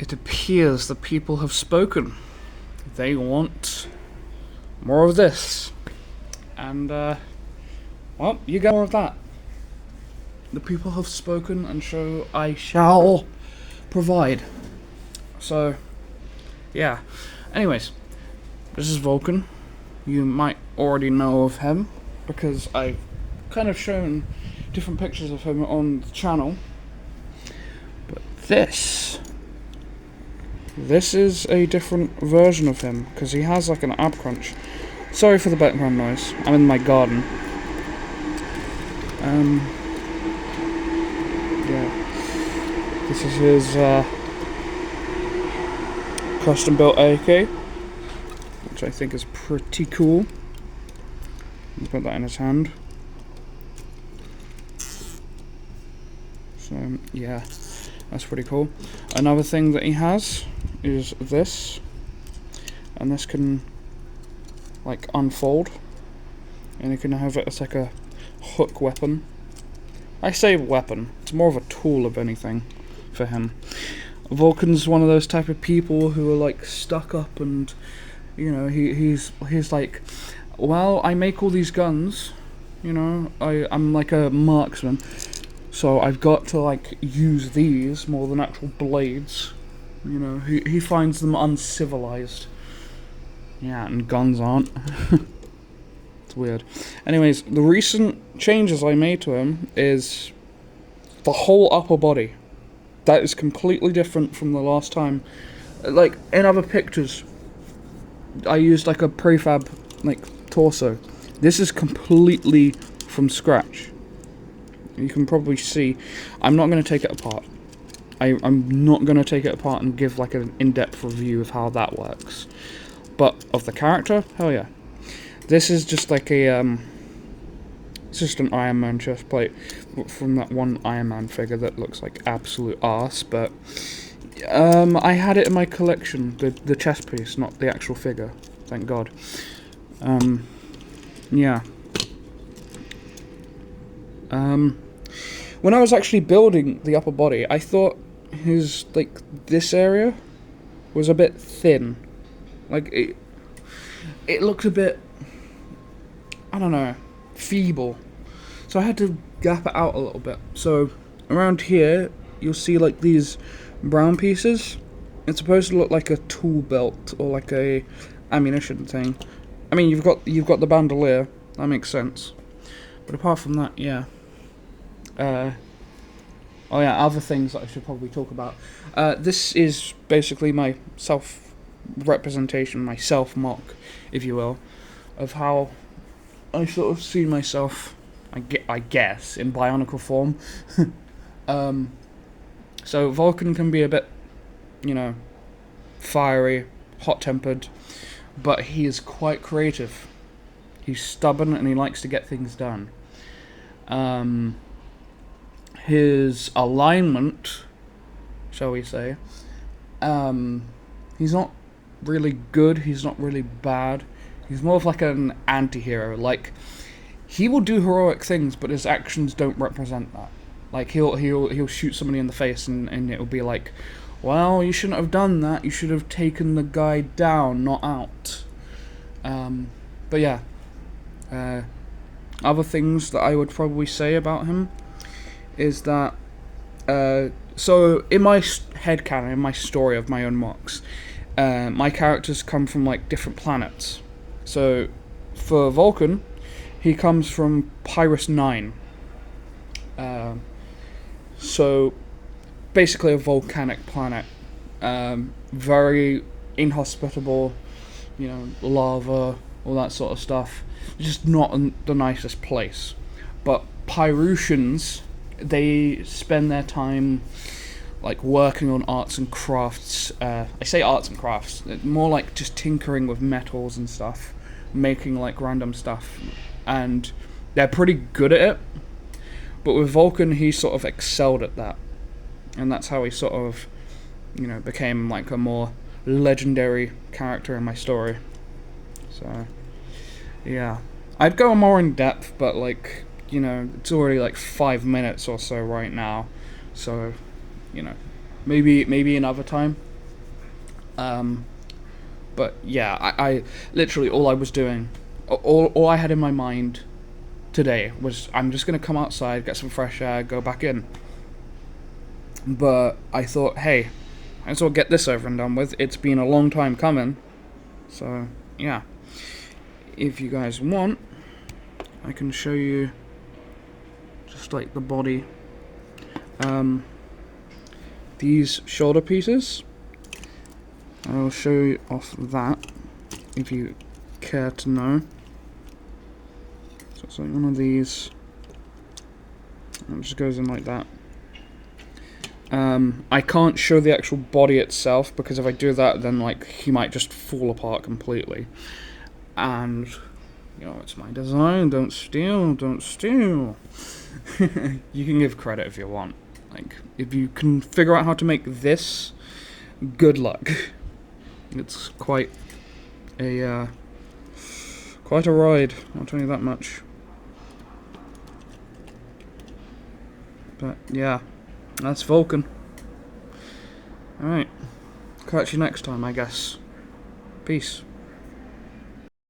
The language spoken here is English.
it appears the people have spoken. They want more of this. And, well, you get more of that. The people have spoken, and so I shall provide. So, yeah. Anyways, this is Vulkann. You might already know of him, because I've kind of shown different pictures of him on the channel. But this is a different version of him, because he has like an ab crunch. Sorry for the background noise, I'm in my garden. Yeah. This is his custom built AK, which I think is pretty cool. Put that in his hand. So yeah, that's pretty cool. Another thing that he has is this, and this can like unfold, and you can have it as like a hook weapon. I say weapon, it's more of a tool of anything for him. Vulkann's one of those type of people who are like stuck up, and you know, he's like, well, I make all these guns, you know, I'm like a marksman, so I've got to like use these more than actual blades. You know, he finds them uncivilized. Yeah, and guns aren't. It's weird. Anyways, the recent changes I made to him is the whole upper body. That is completely different from the last time. Like, in other pictures, I used like a prefab, like, torso. This is completely from scratch. You can probably see. I'm not going to take it apart. I'm not going to take it apart and give like an in-depth review of how that works. But of the character, hell yeah. This is just like a, it's just an Iron Man chest plate from that one Iron Man figure that looks like absolute arse, but I had it in my collection, the chest piece, not the actual figure, thank God. Yeah. When I was actually building the upper body, I thought his, like, this area was a bit thin. Like, it looked a bit, I don't know, feeble. So I had to gap it out a little bit. So around here, you'll see like these brown pieces. It's supposed to look like a tool belt or like a ammunition thing. I mean, you've got the bandolier. That makes sense. But apart from that, yeah. Oh yeah, other things that I should probably talk about. This is basically my self-representation, my self-mock, if you will, of how I sort of see myself, I guess, in Bionicle form. So Vulkann can be a bit, you know, fiery, hot-tempered, but he is quite creative. He's stubborn and he likes to get things done. His alignment, shall we say, he's not really good, he's not really bad. He's more of like an anti-hero. Like, he will do heroic things, but his actions don't represent that. Like, he'll shoot somebody in the face, and it'll be like, well, you shouldn't have done that. You should have taken the guy down, not out. But yeah, other things that I would probably say about him is that, so in my headcanon, in my story of my own MOCs, my characters come from like different planets. So for Vulkann, he comes from Pyrus 9. So basically a volcanic planet, very inhospitable, you know, lava, all that sort of stuff. Just not the nicest place. But Pyrusians, they spend their time like working on arts and crafts. I say arts and crafts, more like just tinkering with metals and stuff, making like random stuff, and they're pretty good at it. But with Vulkann, he sort of excelled at that, and that's how he sort of, you know, became like a more legendary character in my story. So yeah, I'd go more in depth, but like, you know, it's already like 5 minutes or so right now, so, you know, maybe another time. But yeah, I literally all I was doing, all I had in my mind today was I'm just gonna come outside, get some fresh air, go back in. But I thought, hey, I might as well get this over and done with. It's been a long time coming. So yeah, if you guys want, I can show you just like the body. These shoulder pieces, I'll show you off that if you care to know. So it's like one of these, and it just goes in like that. I can't show the actual body itself because if I do that, then like he might just fall apart completely. And you know, it's my design. Don't steal. Don't steal. You can give credit if you want. Like, if you can figure out how to make this, good luck. It's quite a ride, I'll tell you that much. But yeah, that's Vulkann. Alright, catch you next time, I guess. Peace.